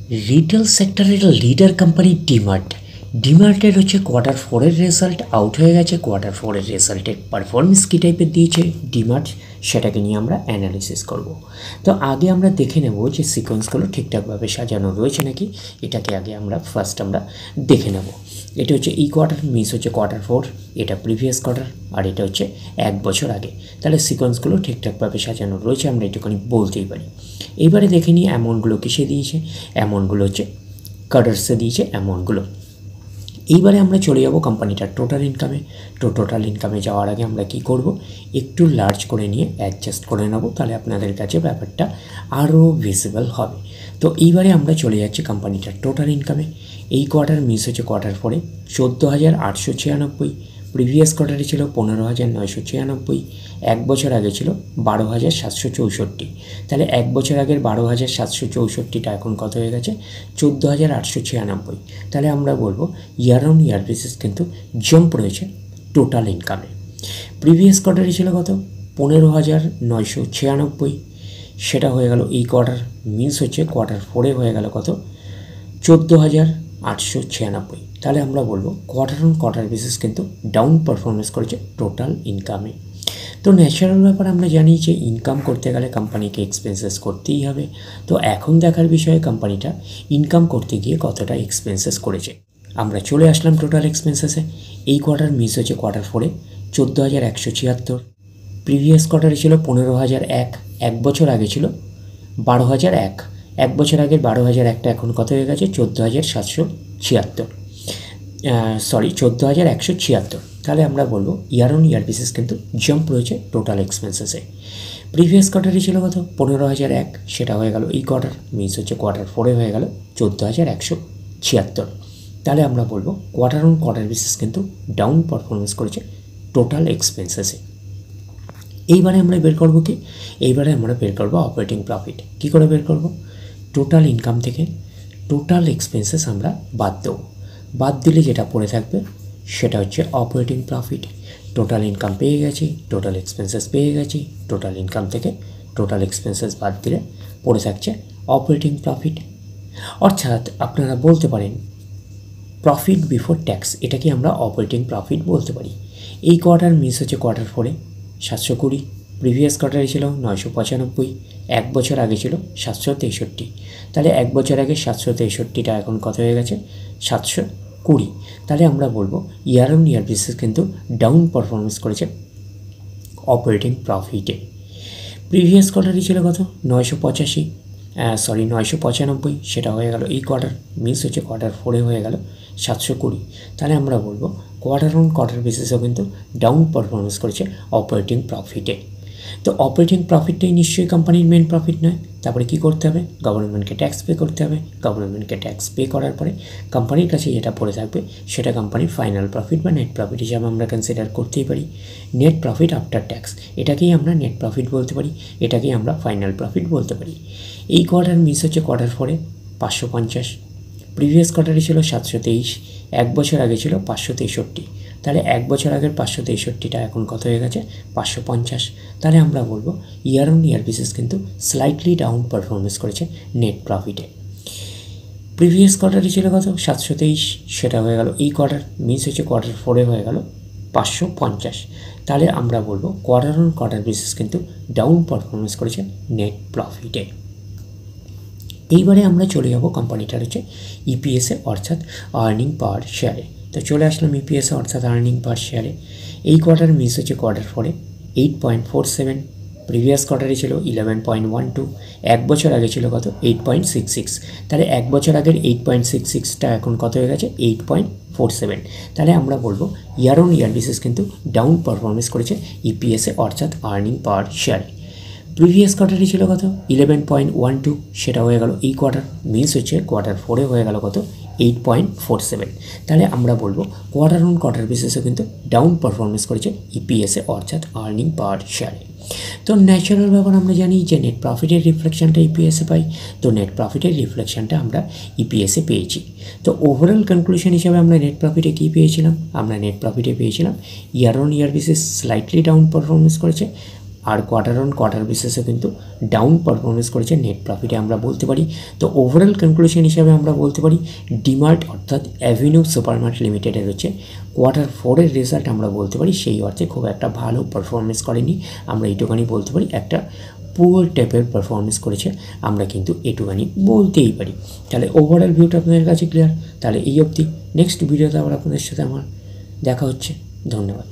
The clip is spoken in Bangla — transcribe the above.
রিটেল সেক্টরের লিডার কোম্পানি ডিমার্ট। ডিমার্টের হচ্ছে Q4 রেজাল্ট আউট হয়ে গেছে। Q4 রেজাল্টের পারফরমেন্স কী টাইপের দিয়েছে ডিমার্ট, সেটাকে নিয়ে আমরা অ্যানালিসিস করব। তো আগে আমরা দেখে নেব যে সিকোয়েন্সগুলো ঠিকঠাকভাবে সাজানো রয়েছে নাকি, এটাকে আগে আমরা ফার্স্ট দেখে নেব। এটা হচ্ছে এই কোয়ার্টার, মিস হচ্ছে Q4, এটা প্রিভিয়াস কোয়ার্টার, আর এটা হচ্ছে 1 বছর আগে। তাহলে সিকোয়েন্সগুলো ঠিকঠাকভাবে সাজানো রয়েছে, আমরা একটুখানি বলতেই পারি। এইবারে দেখে নিই অ্যামাউন্টগুলো কিসে দিয়েছে। অ্যামাউন্টগুলো হচ্ছে কাটার্সে দিয়েছে অ্যামাউন্টগুলো। এইবারে আমরা চলে যাব কোম্পানিটার টোটাল ইনকামে। তো টোটাল ইনকামে যাওয়ার আগে আমরা কি করব, একটু লার্জ করে নিয়ে অ্যাডজাস্ট করে নেব, তাহলে আপনাদের কাছে ব্যাপারটা আরও ভিজিবল হবে। তো এইবারে আমরা চলে যাচ্ছি কোম্পানিটার টোটাল ইনকামে। এই কোয়ার্টার মিস হচ্ছে Q4, 14,896। প্রিভিয়াস কোয়ার্টারে ছিল 15,996। 1 বছর আগে ছিল 12,764। তাহলে 1 বছর আগের 12,764টা এখন কত হয়ে গেছে, 14,896। তাহলে আমরা বলবো ইয়ার অন ইয়ার বেসিস কিন্তু জাম্প রয়েছে টোটাল ইনকামে। প্রিভিয়াস কোয়ার্টারে ছিল কত, 15,996, সেটা হয়ে গেল এই কোয়ার্টার, মিস হচ্ছে Q4 হয়ে গেল কত, 14,896। তাহলে আমরা বলবো কোয়ার্টার অন কোয়ার্টার বেসিস কিন্তু ডাউন পারফরমেন্স করেছে টোটাল ইনকামে। তো ন্যাচারাল ব্যাপার, আমরা জানি যে ইনকাম করতে গেলে কোম্পানিকে এক্সপেন্সেস করতেই হবে। তো এখন দেখার বিষয়ে কোম্পানিটা ইনকাম করতে গিয়ে কতটা এক্সপেন্সেস করেছে। আমরা চলে আসলাম টোটাল এক্সপেন্সেসে। এই কোয়ার্টার মিস হচ্ছে Q4, 14,176। প্রিভিয়াস কোয়ার্টারে ছিল 15,001। 1 বছর আগে ছিল 12,001। 1 বছর আগের 12,001টা এখন কত হয়ে গেছে, 14,776, 14,176। তাহলে আমরা বলবো ইয়ার অন ইয়ার বেসিস কিন্তু জাম্প রয়েছে টোটাল এক্সপেন্সেসে। প্রিভিয়াস কোয়ার্টারে ছিল কত, 15,001, সেটা হয়ে গেল এই কোয়ার্টার, মিস হচ্ছে Q4 হয়ে গেল 14,176। তাহলে আমরা বলবো কোয়ার্টার অন কোয়ার্টার বেসিস কিন্তু ডাউন পারফরমেন্স করেছে টোটাল এক্সপেন্সেসে। এইবারে আমরা বের করবো কি, এইবারে আমরা বের করবো অপারেটিং প্রফিট। কী করে বের করব, টোটাল ইনকাম থেকে টোটাল এক্সপেন্সেস আমরা বাদ দেবো। বাদ দিলে যেটা পড়ে থাকবে সেটা হচ্ছে অপারেটিং প্রফিট। টোটাল ইনকাম পেয়ে গেছি, টোটাল এক্সপেন্সেস পেয়ে গেছি, টোটাল ইনকাম থেকে টোটাল এক্সপেন্সেস বাদ দিলে পড়ে থাকছে অপারেটিং প্রফিট। অর্থাৎ আপনারা বলতে পারেন প্রফিট বিফোর ট্যাক্স, এটাকে আমরা অপারেটিং প্রফিট বলতে পারি। এই কোয়ার্টার মিস হচ্ছে Q4, 720। প্রিভিয়াস কোয়ার্টারে ছিল 995। 1 বছর আগে ছিল 763। তাহলে 1 বছর আগে 763টা এখন কত হয়ে গেছে, 720। তাহলে আমরা বলবো ইয়ার অন ইয়ার বেসিস কিন্তু ডাউন পারফরমেন্স করেছে অপারেটিং প্রফিটে। প্রিভিয়াস কোয়ার্টারে ছিল কত, 995, সেটা হয়ে গেল এই কোয়ার্টার, মিস হচ্ছে Q4 হয়ে গেল 720। তাহলে আমরা বলবো কোয়ার্টার অন কোয়ার্টার বেসিসও কিন্তু ডাউন পারফরমেন্স করেছে অপারেটিং প্রফিটে। তো অপারেটিং প্রফিটটাই নিশ্চয়ই কোম্পানির মেন প্রফিট নয়। তারপরে কি করতে হবে, গভর্নমেন্টকে ট্যাক্স পে করতে হবে। গভর্নমেন্টকে ট্যাক্স পে করার পরে কোম্পানির কাছে যেটা পড়ে থাকবে সেটা কোম্পানির ফাইনাল প্রফিট বা নেট প্রফিট হিসাবে আমরা কনসিডার করতেই পারি। নেট প্রফিট আফটার ট্যাক্স, এটাকেই আমরা নেট প্রফিট বলতে পারি, এটাকেই আমরা ফাইনাল প্রফিট বলতে পারি। এই কোয়ার্টার মিস হচ্ছে Q4, 550। প্রিভিয়াস কোয়ার্টারে ছিল 723। 1 বছর আগে ছিল 563। তাহলে 1 বছর আগের 563টা এখন কত হয়ে গেছে, 550। তাহলে আমরা বলবো ইয়ার অন ইয়ার বেসিস কিন্তু স্লাইটলি ডাউন পারফরমেন্স করেছে নেট প্রফিটে। প্রিভিয়াস কোয়ার্টারে ছিল কত, 723, সেটা হয়ে গেল এই কোয়ার্টার, মিস হচ্ছে Q4 হয়ে গেল 550। তাহলে আমরা বলবো কোয়ার্টার অন কোয়ার্টার বেসিস কিন্তু ডাউন পারফরমেন্স করেছে নেট প্রফিটে। এইবারে আমরা চলে যাব কোম্পানিটার হচ্ছে ইপিএসে, অর্থাৎ আর্নিং পার শেয়ারে। তো চলে আসলাম ইপিএসে অর্থাৎ আর্নিং পার শেয়ারে। এই কোয়ার্টার মিস হচ্ছে Q4, 8.47। প্রিভিয়াস কোয়ার্টারে ছিল 11.12। 1 বছর আগে ছিল কত, 8.66। তাহলে 1 বছর আগের 8.66টা এখন কত হয়ে গেছে, 8.47। তাহলে আমরা বলবো ইয়ার অন ইয়ার বেসিস কিন্তু ডাউন পারফরমেন্স করেছে ইপিএসে অর্থাৎ আর্নিং পার শেয়ারে। প্রিভিয়াস কোয়ার্টারে ছিল কত, 11.12, সেটা হয়ে গেল এই কোয়ার্টার, মিস হচ্ছে Q4 হয়ে গেল কত, 8.47। তাহলে আমরা বলবো কোয়ার্টার অন কোয়ার্টার বেসিসে কিন্তু ডাউন পারফরমেন্স করেছে ইপিএসে অর্থাৎ আর্নিং পার শেয়ারে। তো ন্যাচারাল ব্যাপার, আমরা জানি যে নেট প্রফিটের রিফ্লেকশনটা ইপিএসে পাই। তো নেট প্রফিটের রিফ্লেকশনটা আমরা ইপিএসে পেয়েছি। তো ওভারঅল কনক্লুশন হিসাবে আমরা নেট প্রফিটে কী পেয়েছিলাম, আমরা নেট প্রফিটে পেয়েছিলাম year on year basis slightly down performance করেছে আর কোয়ার্টার অন কোয়ার্টার বেসিসে কিন্তু ডাউন পারফরমেন্স করেছে নেট প্রফিটে আমরা বলতে পারি। তো ওভারঅল কনক্লুশন হিসাবে আমরা বলতে পারি ডিমার্ট অর্থাৎ অ্যাভিনিউ সুপারমার্ট লিমিটেডের হচ্ছে Q4 রেজাল্ট আমরা বলতে পারি সেই অর্থে খুব একটা ভালো পারফরমেন্স করেনি, আমরা এইটুখানি বলতে পারি একটা পুয়ার টাইপের পারফরমেন্স করেছে, আমরা কিন্তু এটুখানি বলতেই পারি। তাহলে ওভারঅল ভিউটা আপনাদের কাছে ক্লিয়ার। তাহলে এই অবধি, নেক্সট ভিডিওতে আবার আপনাদের সাথে আমার দেখা হচ্ছে। ধন্যবাদ।